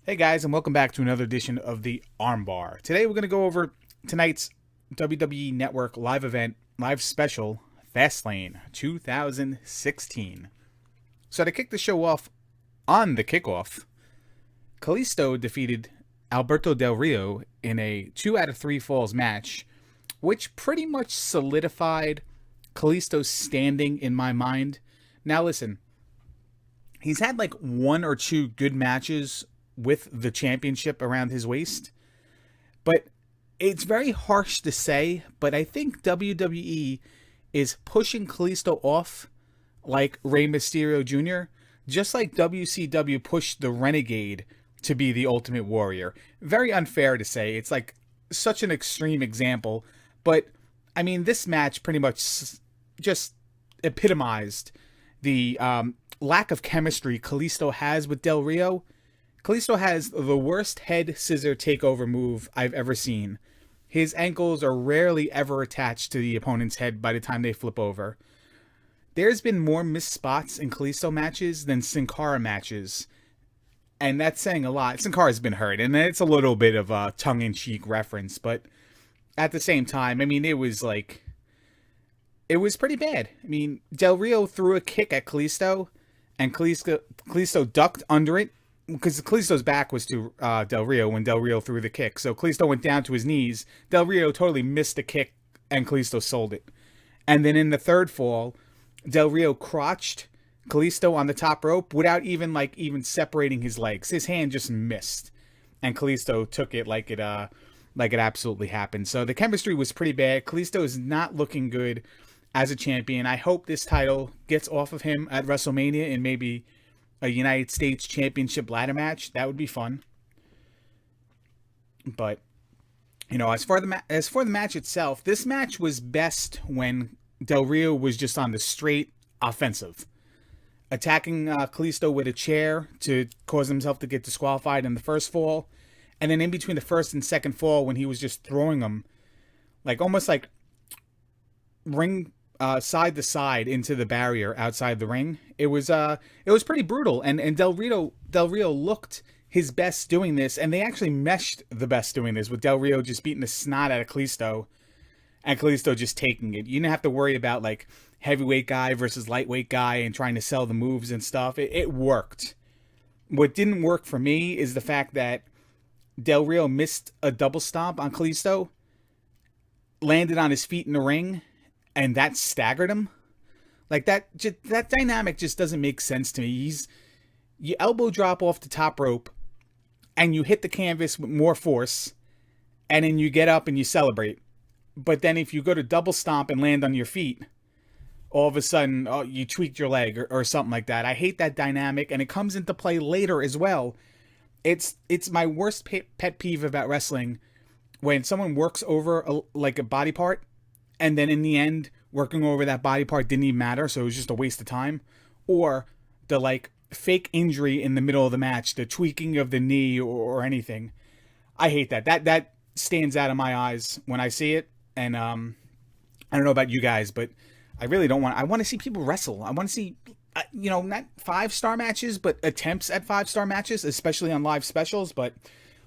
Hey guys, and welcome back to another edition of the Armbar. Today we're going to go over tonight's WWE Network live event, live special, Fastlane 2016. So to kick the show off, on the kickoff, Kalisto defeated Alberto Del Rio in a 2 out of 3 falls match, which pretty much solidified Kalisto's standing in my mind. Now listen, he's had like 1 or 2 good matches with the championship around his waist, but it's very harsh to say, but I think WWE is pushing Kalisto off like Rey Mysterio Jr., just like WCW pushed the Renegade to be the Ultimate Warrior. Very unfair to say. It's like such an extreme example, but I mean, this match pretty much just epitomized the lack of chemistry Kalisto has with Del Rio. Kalisto has the worst head scissor takeover move I've ever seen. His ankles are rarely ever attached to the opponent's head by the time they flip over. There's been more missed spots in Kalisto matches than Sin Cara matches, and that's saying a lot. Sin Cara's been hurt, and it's a little bit of a tongue-in-cheek reference, but at the same time, I mean, it was pretty bad. I mean, Del Rio threw a kick at Kalisto, and Kalisto ducked under it, because Kalisto's back was to Del Rio when Del Rio threw the kick. So Kalisto went down to his knees. Del Rio totally missed the kick, and Kalisto sold it. And then in the third fall, Del Rio crotched Kalisto on the top rope without even separating his legs. His hand just missed, and Kalisto took it like it absolutely happened. So the chemistry was pretty bad. Kalisto is not looking good as a champion. I hope this title gets off of him at WrestleMania and maybe a United States Championship ladder match. That would be fun. But, you know, as for the match itself, this match was best when Del Rio was just on the straight offensive, attacking Kalisto with a chair to cause himself to get disqualified in the first fall, and then in between the first and second fall when he was just throwing him almost like ring side to side into the barrier outside the ring. It was pretty brutal, and Del Rio looked his best doing this, and they actually meshed the best doing this, with Del Rio just beating the snot out of Kalisto, and Kalisto just taking it. You didn't have to worry about like heavyweight guy versus lightweight guy and trying to sell the moves and stuff. It worked. What didn't work for me is the fact that Del Rio missed a double stomp on Kalisto, landed on his feet in the ring, and that staggered him. Like that dynamic just doesn't make sense to me. You elbow drop off the top rope, and you hit the canvas with more force, and then you get up and you celebrate. But then if you go to double stomp and land on your feet, all of a sudden you tweaked your leg or something like that. I hate that dynamic, and it comes into play later as well. It's my worst pet peeve about wrestling, when someone works over a body part, and then in the end, working over that body part didn't even matter, so it was just a waste of time. Or the fake injury in the middle of the match, the tweaking of the knee or anything. I hate that. That stands out of my eyes when I see it. And I don't know about you guys, but I really don't want. I want to see people wrestle. I want to see, not 5-star matches, but attempts at 5-star matches, especially on live specials. But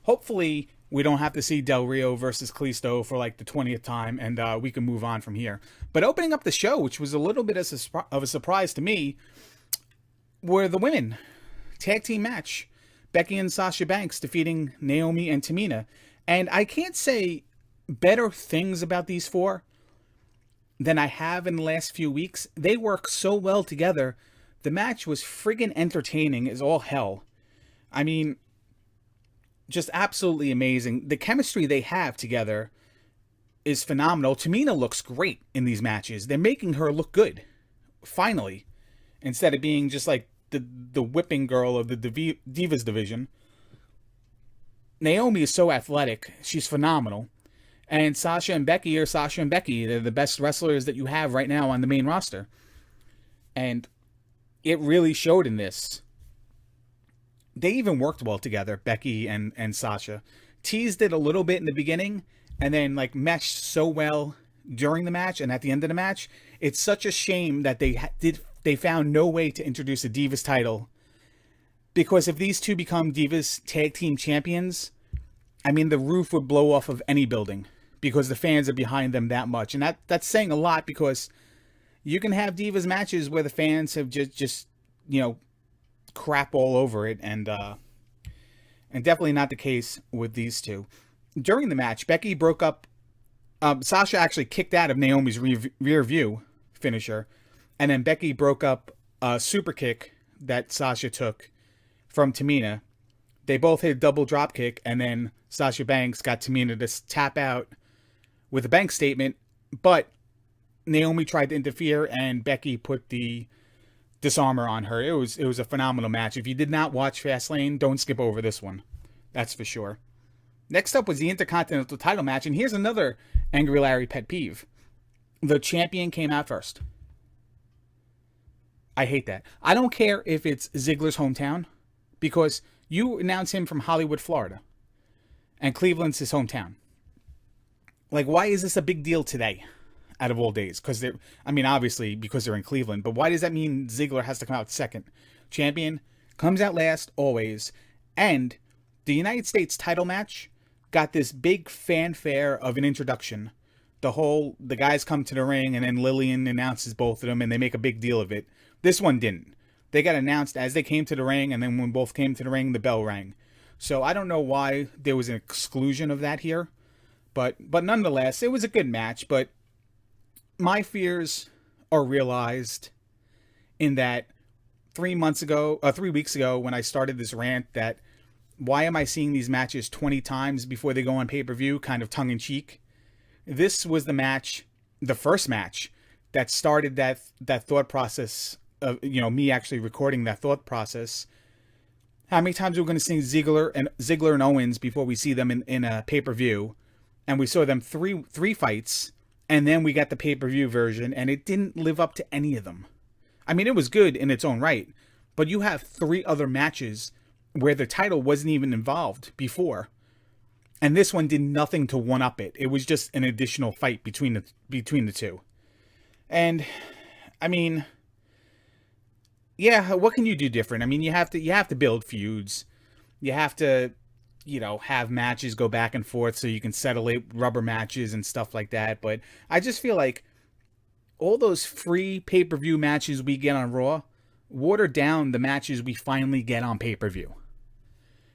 hopefully we don't have to see Del Rio versus Kalisto for the 20th time, and we can move on from here. But opening up the show, which was a little bit of a surprise to me, were the women tag team match. Becky and Sasha Banks defeating Naomi and Tamina. And I can't say better things about these four than I have in the last few weeks. They work so well together. The match was friggin' entertaining as all hell. I mean, just absolutely amazing. The chemistry they have together is phenomenal. Tamina looks great in these matches. They're making her look good, finally, instead of being just like the whipping girl of the Divas division. Naomi is so athletic. She's phenomenal. And Sasha and Becky are Sasha and Becky. They're the best wrestlers that you have right now on the main roster. And it really showed in this. They even worked well together, Becky and Sasha. Teased it a little bit in the beginning, and then meshed so well during the match and at the end of the match. It's such a shame that they found no way to introduce a Divas title Because if these two become Divas Tag Team Champions, I mean, the roof would blow off of any building because the fans are behind them that much. And that's saying a lot, because you can have Divas matches where the fans have just crap all over it, and definitely not the case with these two. During the match, Becky broke up. Sasha actually kicked out of Naomi's rear view finisher, and then Becky broke up a super kick that Sasha took from Tamina. They both hit a double drop kick, and then Sasha Banks got Tamina to tap out with a bank statement, but Naomi tried to interfere, and Becky put the disarmor on her. It was a phenomenal match. If you did not watch Fastlane, don't skip over this one. That's for sure. Next up was the Intercontinental title match, and here's another AngryLarry pet peeve. The champion came out first. I hate that. I don't care if it's Ziggler's hometown, because you announce him from Hollywood, Florida, and Cleveland's his hometown. Like, why is this a big deal today, out of all days? Because obviously because they're in Cleveland, but why does that mean Ziggler has to come out second? Champion comes out last always, and the United States title match got this big fanfare of an introduction. The guys come to the ring, and then Lillian announces both of them, and they make a big deal of it. This one didn't. They got announced as they came to the ring, and then when both came to the ring, the bell rang. So I don't know why there was an exclusion of that here, but nonetheless, it was a good match. But my fears are realized in that 3 weeks ago, when I started this rant that why am I seeing these matches 20 times before they go on pay-per-view, kind of tongue-in-cheek. This was the first match that started that thought process of, me actually recording that thought process. How many times are we going to see Ziggler and Owens before we see them in a pay-per-view? And we saw them three fights, and then we got the pay-per-view version, and it didn't live up to any of them. I mean, it was good in its own right, but you have 3 other matches where the title wasn't even involved before, and this one did nothing to one-up it. It was just an additional fight between the two. And I mean, yeah, what can you do different? I mean, you have to build feuds. You have to, have matches go back and forth so you can settle it, rubber matches and stuff like that. But I just feel like all those free pay-per-view matches we get on Raw water down the matches we finally get on pay-per-view.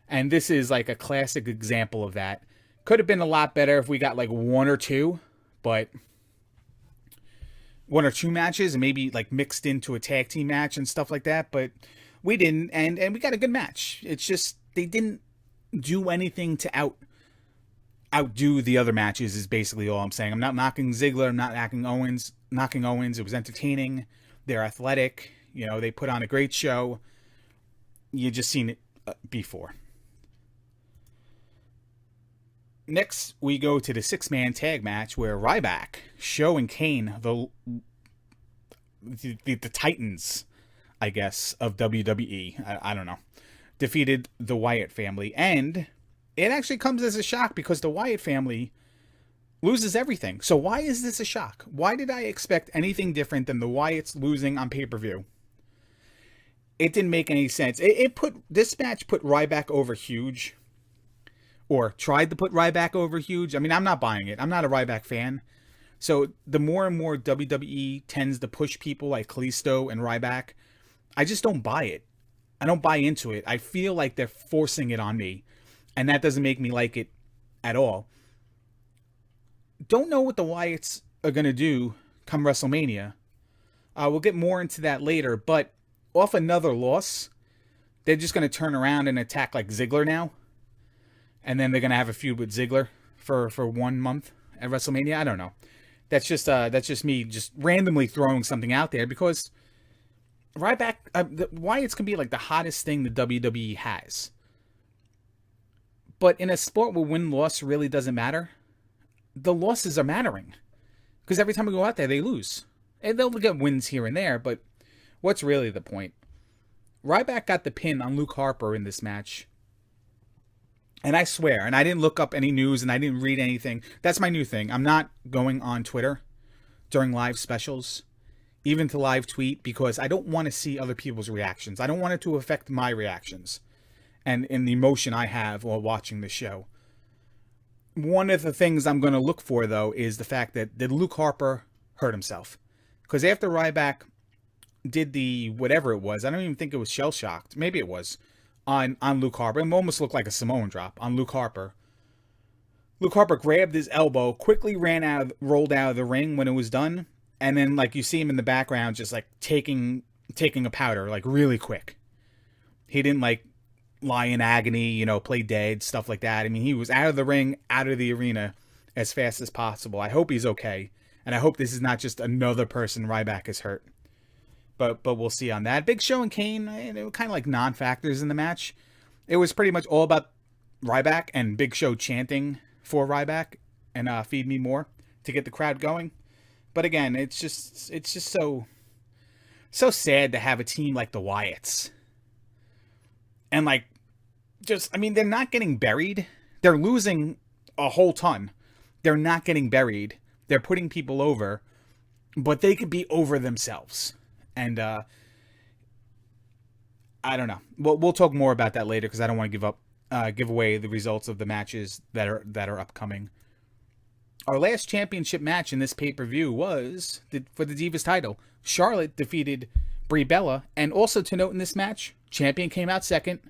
And this is like a classic example of that. Could have been a lot better if we got like 1 or 2, but 1 or 2 matches and maybe like mixed into a tag team match and stuff like that. But we didn't, and we got a good match. It's just they didn't do anything to outdo the other matches is basically all I'm saying. I'm not knocking Ziggler. I'm not knocking Owens. It was entertaining. They're athletic. They put on a great show. You just seen it before. Next, we go to the 6-man tag match where Ryback, Show, and Kane, the titans, I guess, of WWE, I don't know, defeated the Wyatt family. And it actually comes as a shock because the Wyatt family loses everything. So why is this a shock? Why did I expect anything different than the Wyatts losing on pay-per-view? It didn't make any sense. This match put Ryback over huge. Or tried to put Ryback over huge. I mean, I'm not buying it. I'm not a Ryback fan. So the more and more WWE tends to push people like Kalisto and Ryback, I just don't buy it. I don't buy into it. I feel like they're forcing it on me. And that doesn't make me like it at all. Don't know what the Wyatts are going to do come WrestleMania. We'll get more into that later. But off another loss, they're just going to turn around and attack like Ziggler now. And then they're going to have a feud with Ziggler for 1 month at WrestleMania. I don't know. That's just me just randomly throwing something out there because Ryback, the Wyatts can be like the hottest thing the WWE has. But in a sport where win-loss really doesn't matter, the losses are mattering. Because every time we go out there, they lose. And they'll get wins here and there, but what's really the point? Ryback got the pin on Luke Harper in this match. And I swear, and I didn't look up any news and I didn't read anything. That's my new thing. I'm not going on Twitter during live specials, even to live tweet, because I don't want to see other people's reactions. I don't want it to affect my reactions and in the emotion I have while watching the show. One of the things I'm going to look for, though, is the fact that did Luke Harper hurt himself? Because after Ryback did the whatever it was, I don't even think it was shell shocked. Maybe it was on Luke Harper. It almost looked like a Samoan drop on Luke Harper. Luke Harper grabbed his elbow, quickly rolled out of the ring when it was done, and then like you see him in the background, just like taking a powder, like really quick. He didn't like lie in agony, play dead, stuff like that. I mean, he was out of the ring, out of the arena as fast as possible. I hope he's okay, and I hope this is not just another person Ryback is hurt. But we'll see on that. Big Show and Kane, they were kind of like non-factors in the match. It was pretty much all about Ryback and Big Show chanting for Ryback and feed me more to get the crowd going. But again, it's just so sad to have a team like the Wyatts. And like, they're not getting buried. They're losing a whole ton. They're not getting buried. They're putting people over, but they could be over themselves. And I don't know. We'll talk more about that later because I don't want to give away the results of the matches that are upcoming. Our last championship match in this pay-per-view was for the Divas title. Charlotte defeated Brie Bella, and also to note in this match, champion came out second,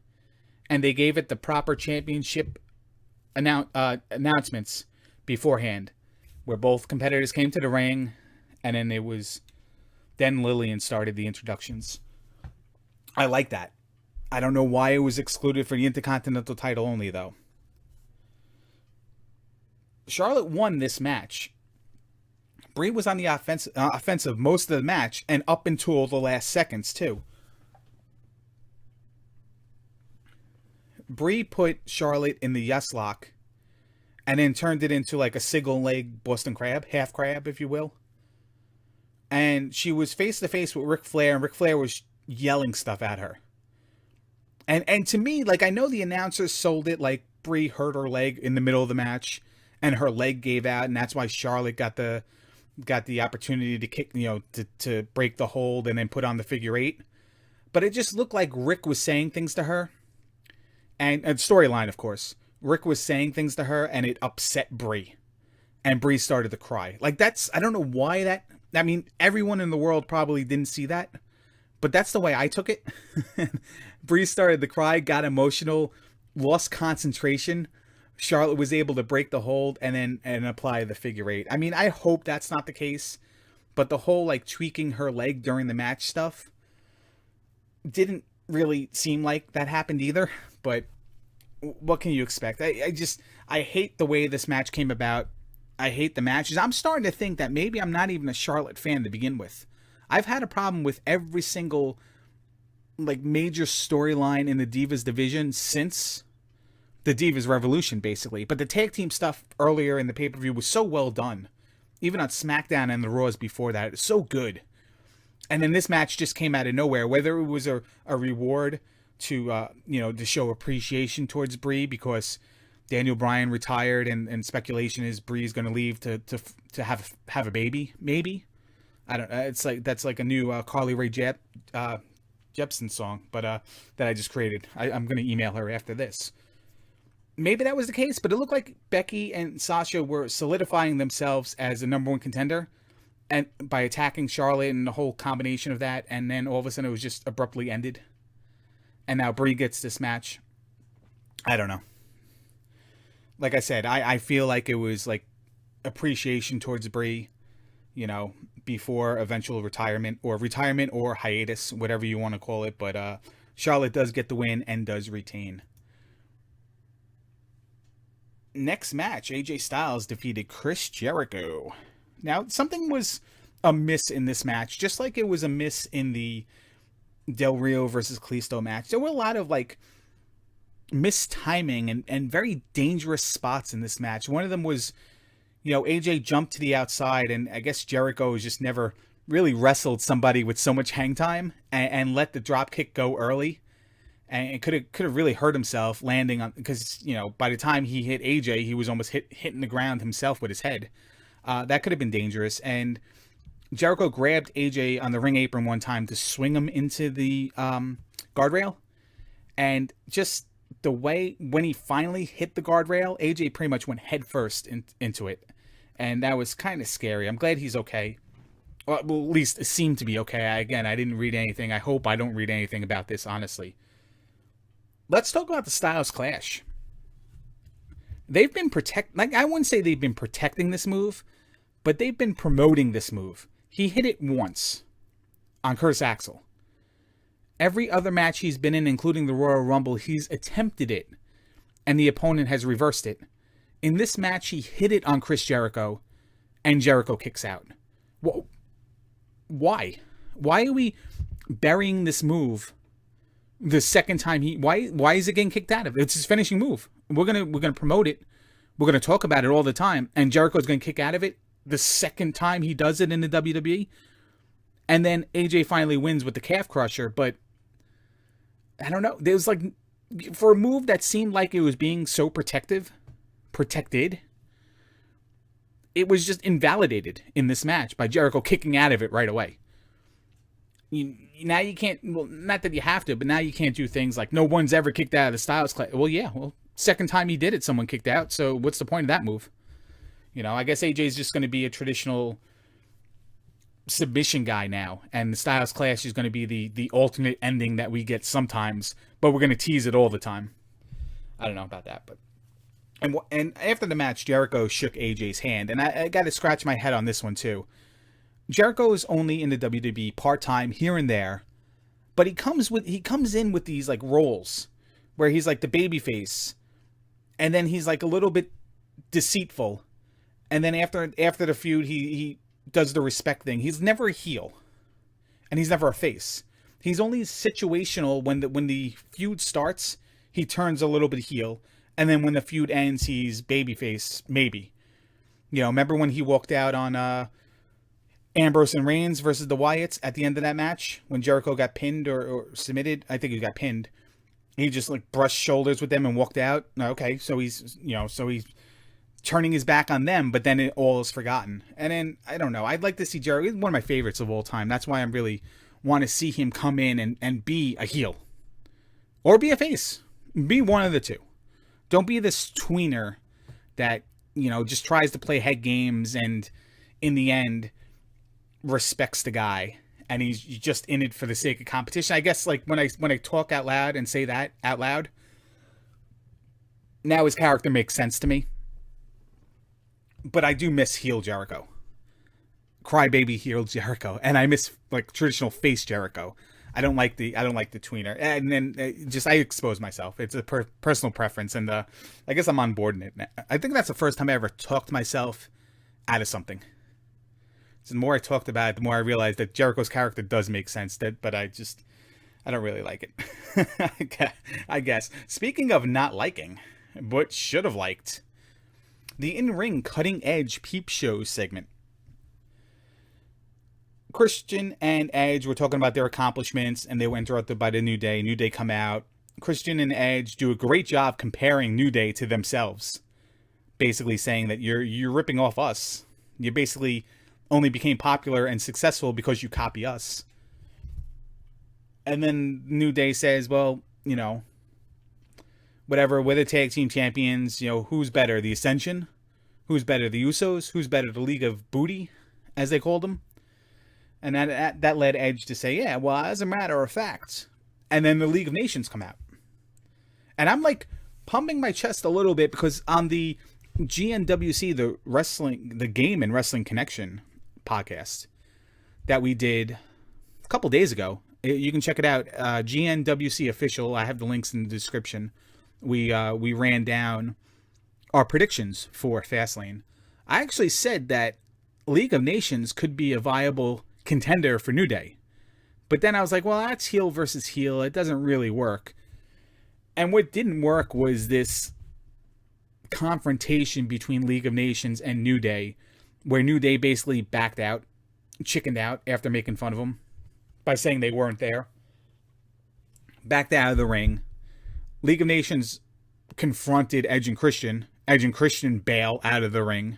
and they gave it the proper championship announcements beforehand, where both competitors came to the ring, and then Lillian started the introductions. I like that. I don't know why it was excluded for the Intercontinental title only, though. Charlotte won this match. Brie was on the offensive most of the match and up until the last seconds, too. Brie put Charlotte in the yes lock and then turned it into like a single leg Boston crab, half crab, if you will. And she was face to face with Ric Flair, and Ric Flair was yelling stuff at her. And to me, like, I know the announcers sold it like Brie hurt her leg in the middle of the match, and her leg gave out, and that's why Charlotte got the opportunity to kick, to break the hold and then put on the figure eight. But it just looked like Rick was saying things to her, and storyline, of course. Rick was saying things to her, and it upset Brie, and Brie started to cry. Like, I don't know why that. I mean, everyone in the world probably didn't see that, but that's the way I took it. Brie started to cry, got emotional, lost concentration. Charlotte was able to break the hold and apply the figure eight. I mean, I hope that's not the case, but the whole like tweaking her leg during the match stuff didn't really seem like that happened either. But what can you expect? I hate the way this match came about. I hate the matches. I'm starting to think that maybe I'm not even a Charlotte fan to begin with. I've had a problem with every single like major storyline in the Divas division since the Divas Revolution, basically. But the tag team stuff earlier in the pay-per-view was so well done. Even on SmackDown and the Raws before that, it was so good. And then this match just came out of nowhere. Whether it was a reward to to show appreciation towards Brie because Daniel Bryan retired and speculation is Brie's going to leave to have a baby, maybe. I don't know. It's like that's like a new Carly Rae Jepsen song, but that I just created. I'm going to email her after this. Maybe that was the case, but it looked like Becky and Sasha were solidifying themselves as a number one contender, and by attacking Charlotte and the whole combination of that, and then all of a sudden it was just abruptly ended. And now Brie gets this match. I don't know. Like I said, I feel like it was like appreciation towards Brie, before eventual retirement or hiatus, whatever you want to call it. But Charlotte does get the win and does retain. Next match, AJ Styles defeated Chris Jericho. Now, something was amiss in this match, just like it was amiss in the Del Rio versus Kalisto match. There were a lot of like mistiming and very dangerous spots in this match. One of them was, AJ jumped to the outside, and I guess Jericho has just never really wrestled somebody with so much hang time and let the drop kick go early. And it could have really hurt himself landing on, because by the time he hit AJ, he was almost hitting the ground himself with his head. That could have been dangerous. And Jericho grabbed AJ on the ring apron one time to swing him into the guardrail. And just the way when he finally hit the guardrail, AJ pretty much went headfirst into it. And that was kind of scary. I'm glad he's okay. Well, at least it seemed to be okay. Again, I didn't read anything. I hope I don't read anything about this, honestly. Let's talk about the Styles Clash. They've been I wouldn't say they've been protecting this move, but they've been promoting this move. He hit it once on Curtis Axel. Every other match he's been in, including the Royal Rumble, he's attempted it, and the opponent has reversed it. In this match, he hit it on Chris Jericho, and Jericho kicks out. Well, why? Why are we burying this move the second time why is it getting kicked out of it? It's his finishing move. We're gonna promote it. We're gonna talk about it all the time, and Jericho's gonna kick out of it the second time he does it in the WWE. And then AJ finally wins with the calf crusher, but I don't know. There was like, for a move that seemed like it was being so protected, it was just invalidated in this match by Jericho kicking out of it right away. Now you can't, well, not that you have to, but now you can't do things like no one's ever kicked out of the Styles Clash. Well, yeah, second time he did it, someone kicked out. So what's the point of that move? I guess AJ's just going to be a traditional submission guy now, and the Styles Clash is going to be the alternate ending that we get sometimes, but we're going to tease it all the time. I don't know about that, but and after the match, Jericho shook AJ's hand, and I got to scratch my head on this one too. Jericho is only in the WWE part-time here and there, but he comes in with these like roles where he's like the babyface, and then he's like a little bit deceitful, and then after the feud he does the respect thing. He's never a heel, and he's never a face. He's only situational when the feud starts. He turns a little bit heel, and then when the feud ends, he's babyface maybe. Remember when he walked out on Ambrose and Reigns versus the Wyatts at the end of that match when Jericho got pinned or submitted? I think he got pinned. He just like brushed shoulders with them and walked out. Okay, so he's turning his back on them, but then it all is forgotten. And then I don't know. I'd like to see Jericho. He's one of my favorites of all time. That's why I really want to see him come in and be a heel or be a face. Be one of the two. Don't be this tweener that just tries to play head games and in the end respects the guy, and he's just in it for the sake of competition. I guess like when I talk out loud and say that out loud, now his character makes sense to me. But I do miss heel Jericho, crybaby heel Jericho, and I miss like traditional face Jericho. I don't like the tweener, and then I expose myself. It's a personal preference, and I guess I'm on board in it. I think that's the first time I ever talked myself out of something. So the more I talked about it, the more I realized that Jericho's character does make sense. But I don't really like it. I guess. Speaking of not liking, but should have liked, the in-ring cutting edge peep show segment. Christian and Edge were talking about their accomplishments, and they were interrupted by the New Day. New Day come out. Christian and Edge do a great job comparing New Day to themselves, basically saying that you're ripping off us. You basically only became popular and successful because you copy us. And then New Day says, well, whatever, we're the tag team champions. Who's better, the Ascension? Who's better, the Usos? Who's better, the League of Booty, as they called them? And that led Edge to say, yeah, well, as a matter of fact. And then the League of Nations come out. And I'm like pumping my chest a little bit because on the GNWC, the Game and Wrestling Connection podcast that we did a couple days ago, you can check it out. GNWC official. I have the links in the description. We ran down our predictions for Fastlane. I actually said that League of Nations could be a viable contender for New Day. But then I was like, well, that's heel versus heel. It doesn't really work. And what didn't work was this confrontation between League of Nations and New Day, where New Day basically backed out, chickened out after making fun of them by saying they weren't there. Backed out of the ring. League of Nations confronted Edge and Christian. Edge and Christian bail out of the ring.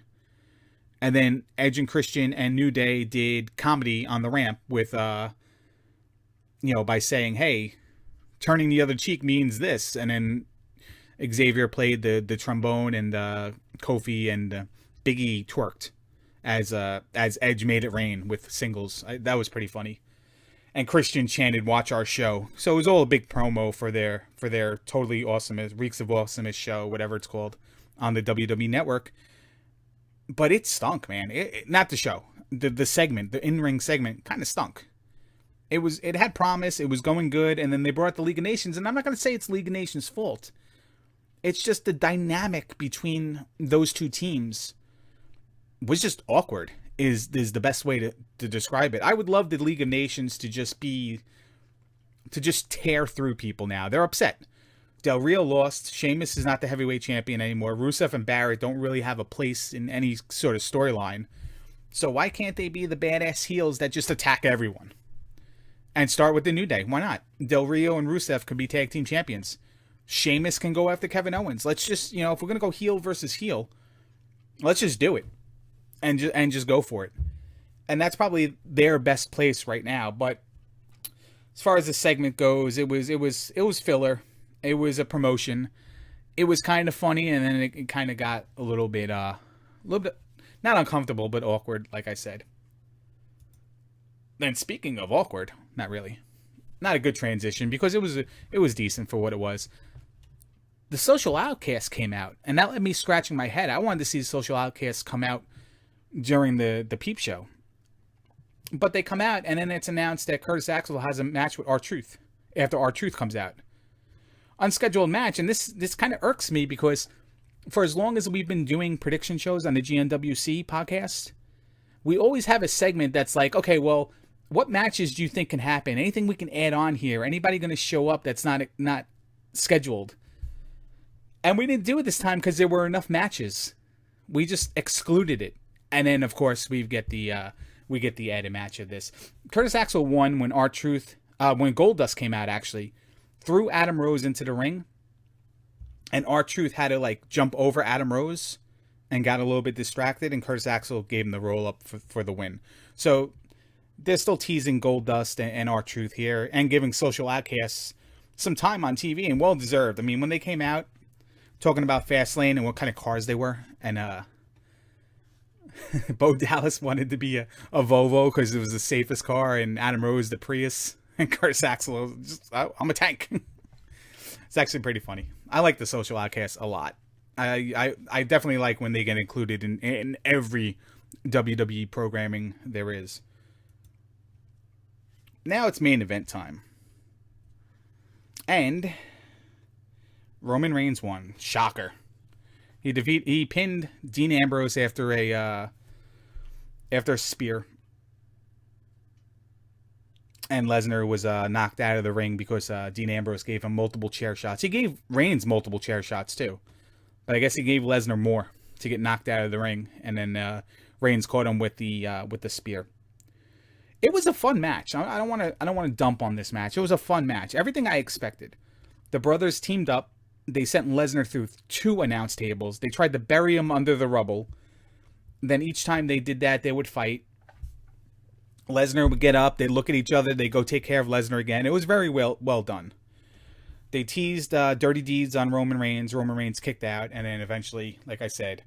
And then Edge and Christian and New Day did comedy on the ramp with, by saying, hey, turning the other cheek means this. And then Xavier played the trombone, and Kofi and Big E twerked as Edge made it rain with singles. That was pretty funny. And Christian chanted, "Watch our show." So it was all a big promo for their totally awesomest, Reeks of Awesomest show, whatever it's called, on the WWE Network. But it stunk, man. Not the show. The segment, the in-ring segment, kind of stunk. It had promise. It was going good, and then they brought the League of Nations, and I'm not going to say it's League of Nations' fault. It's just the dynamic between those two teams was just awkward, is the best way to describe it. I would love the League of Nations to just tear through people now. They're upset. Del Rio lost. Sheamus is not the heavyweight champion anymore. Rusev and Barrett don't really have a place in any sort of storyline. So why can't they be the badass heels that just attack everyone? And start with the New Day. Why not? Del Rio and Rusev could be tag team champions. Sheamus can go after Kevin Owens. Let's just, if we're going to go heel versus heel, let's just do it. And just go for it. And that's probably their best place right now. But as far as the segment goes, it was filler. It was a promotion. It was kind of funny, and then it kind of got a little bit not uncomfortable, but awkward, like I said. Then speaking of awkward, not really. Not a good transition, because it was decent for what it was. The Social Outcasts came out, and that led me scratching my head. I wanted to see the Social Outcasts come out during the Peep Show. But they come out, and then it's announced that Curtis Axel has a match with R-Truth after R-Truth comes out. Unscheduled match, and this kind of irks me, because for as long as we've been doing prediction shows on the GNWC podcast, we always have a segment that's like, okay, well, what matches do you think can happen? Anything we can add on here? Anybody going to show up that's not scheduled? And we didn't do it this time because there were enough matches. We just excluded it. And then, of course, we get the added match of this. Curtis Axel won when R-Truth, when Goldust came out, actually, threw Adam Rose into the ring. And R-Truth had to, jump over Adam Rose and got a little bit distracted. And Curtis Axel gave him the roll-up for the win. So they're still teasing Goldust and R-Truth here, and giving Social Outcasts some time on TV, and well-deserved. I mean, when they came out, talking about Fastlane and what kind of cars they were, and Bo Dallas wanted to be a Volvo because it was the safest car, and Adam Rose the Prius, and Curtis Axel I'm a tank. It's actually pretty funny. I like the Social Outcasts a lot. I definitely like when they get included in every WWE programming there is. Now it's main event time. And Roman Reigns won. Shocker. He pinned Dean Ambrose after a spear. And Lesnar was knocked out of the ring because Dean Ambrose gave him multiple chair shots. He gave Reigns multiple chair shots too. But I guess he gave Lesnar more to get knocked out of the ring. And then Reigns caught him with the spear. It was a fun match. I don't want to dump on this match. It was a fun match. Everything I expected. The brothers teamed up. They sent Lesnar through 2 announce tables. They tried to bury him under the rubble. Then each time they did that, they would fight. Lesnar would get up. They'd look at each other. They'd go take care of Lesnar again. It was very well done. They teased dirty deeds on Roman Reigns. Roman Reigns kicked out. And then eventually, like I said,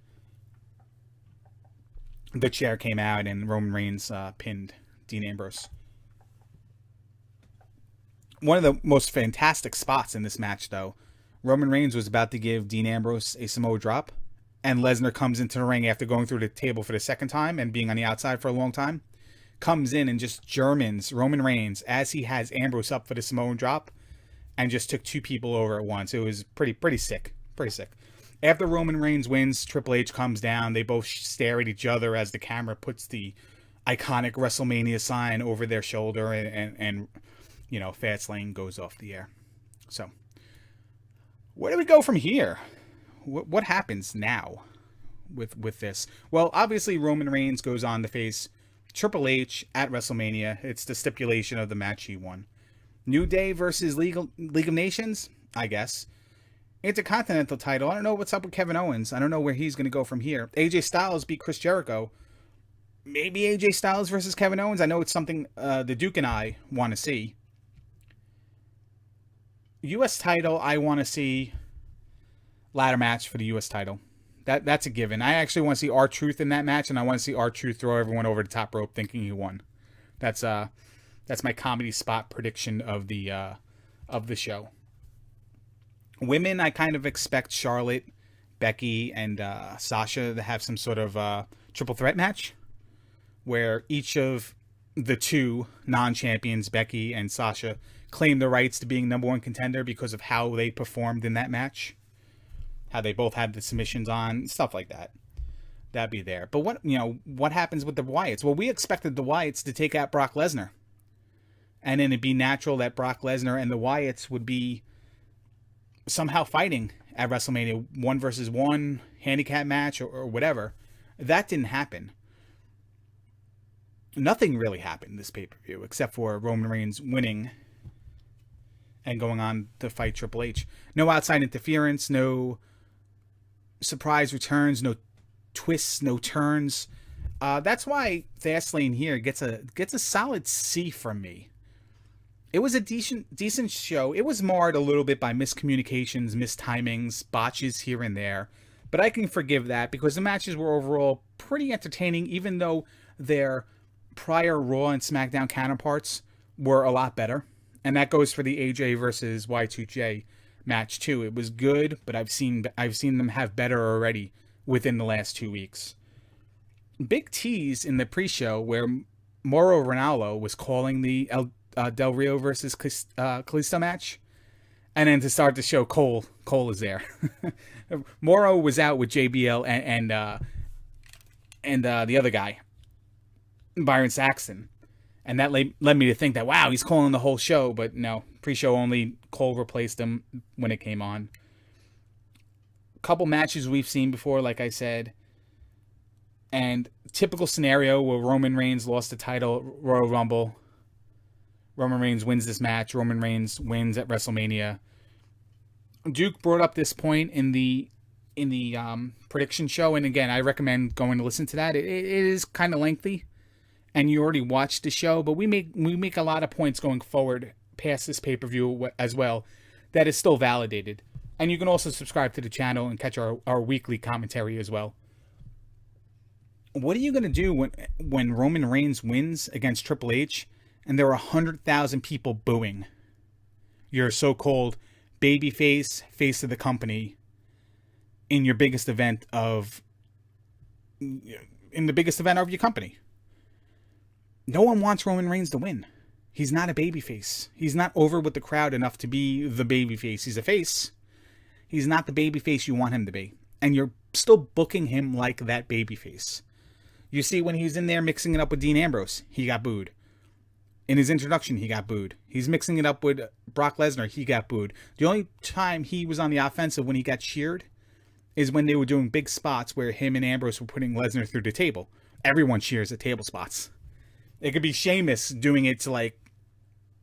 the chair came out and Roman Reigns pinned Dean Ambrose. One of the most fantastic spots in this match, though, Roman Reigns was about to give Dean Ambrose a Samoa drop, and Lesnar comes into the ring after going through the table for the second time and being on the outside for a long time, comes in and just Germans Roman Reigns as he has Ambrose up for the Samoan drop, and just took 2 people over at once. It was pretty sick. Pretty sick. After Roman Reigns wins, Triple H comes down. They both stare at each other as the camera puts the iconic WrestleMania sign over their shoulder, and Fastlane goes off the air. So, where do we go from here? What happens now with this? Well, obviously Roman Reigns goes on to face Triple H at WrestleMania. It's the stipulation of the match he won. New Day versus League of Nations, I guess. Intercontinental title. I don't know what's up with Kevin Owens. I don't know where he's going to go from here. AJ Styles beat Chris Jericho. Maybe AJ Styles versus Kevin Owens. I know it's something the Duke and I want to see. U.S. title, I want to see ladder match for the U.S. title. That's a given. I actually want to see R-Truth in that match, and I want to see R-Truth throw everyone over the top rope thinking he won. That's my comedy spot prediction of the show. Women, I kind of expect Charlotte, Becky, and Sasha to have some sort of triple threat match where each of the two non-champions, Becky and Sasha, claim the rights to being number one contender because of how they performed in that match. How they both had the submissions on, stuff like that. That'd be there. But what happens with the Wyatts? Well, we expected the Wyatts to take out Brock Lesnar. And then it'd be natural that Brock Lesnar and the Wyatts would be somehow fighting at WrestleMania, 1-versus-1 handicap match or whatever. That didn't happen. Nothing really happened this pay-per-view except for Roman Reigns winning and going on to fight Triple H. No outside interference, no surprise returns, no twists, no turns. That's why Fastlane here gets a solid C from me. It was a decent show. It was marred a little bit by miscommunications, mistimings, botches here and there. But I can forgive that because the matches were overall pretty entertaining, even though their prior Raw and SmackDown counterparts were a lot better. And that goes for the AJ versus Y2J match too. It was good, but I've seen them have better already within the last 2 weeks. Big tease in the pre-show where Mauro Ranallo was calling the Del Rio versus Kalisto match, and then to start the show, Cole is there. Mauro was out with JBL and the other guy, Byron Saxton. And that led me to think that, wow, he's calling the whole show. But no, pre-show only. Cole replaced him when it came on. Couple matches we've seen before, like I said. And typical scenario where Roman Reigns lost the title, Royal Rumble. Roman Reigns wins this match. Roman Reigns wins at WrestleMania. Duke brought up this point in the prediction show. And again, I recommend going to listen to that. It is kind of lengthy. And you already watched the show, but we make a lot of points going forward past this pay-per-view as well that is still validated. And you can also subscribe to the channel and catch our weekly commentary as well. What are you going to do when Roman Reigns wins against Triple H and there are 100,000 people booing your so-called babyface, face of the company in your biggest event of your company? No one wants Roman Reigns to win. He's not a babyface. He's not over with the crowd enough to be the babyface. He's a face. He's not the babyface you want him to be. And you're still booking him like that babyface. You see, when he's in there mixing it up with Dean Ambrose, he got booed. In his introduction, he got booed. He's mixing it up with Brock Lesnar, he got booed. The only time he was on the offensive when he got cheered is when they were doing big spots where him and Ambrose were putting Lesnar through the table. Everyone cheers at table spots. It could be Sheamus doing it to like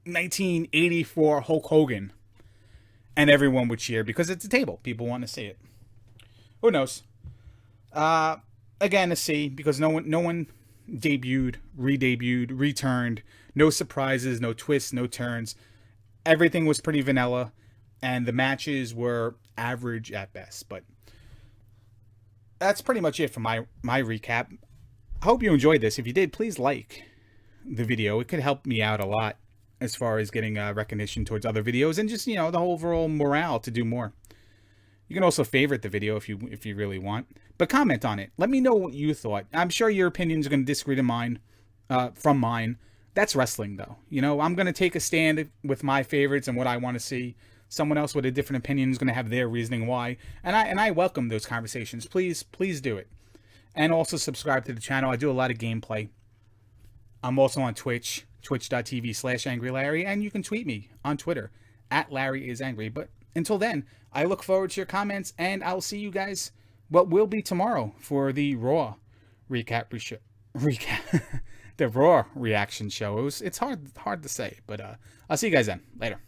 1984 Hulk Hogan. And everyone would cheer because it's a table. People want to see it. Who knows? Again, a C because no one debuted, re-debuted, returned. No surprises, no twists, no turns. Everything was pretty vanilla. And the matches were average at best. But that's pretty much it for my recap. I hope you enjoyed this. If you did, please like the video. It could help me out a lot as far as getting recognition towards other videos and just, the whole overall morale to do more. You can also favorite the video if you really want, but comment on it. Let me know what you thought. I'm sure your opinions are going to disagree to mine, from mine. That's wrestling though. I'm going to take a stand with my favorites and what I want to see. Someone else with a different opinion is going to have their reasoning why. And I welcome those conversations. Please do it. And also subscribe to the channel. I do a lot of gameplay. I'm also on Twitch, twitch.tv/AngryLarry, and you can tweet me on Twitter, @LarryIsAngry. But until then, I look forward to your comments, and I'll see you guys what will be tomorrow for the Raw recap, the Raw reaction show. It's hard to say, but I'll see you guys then. Later.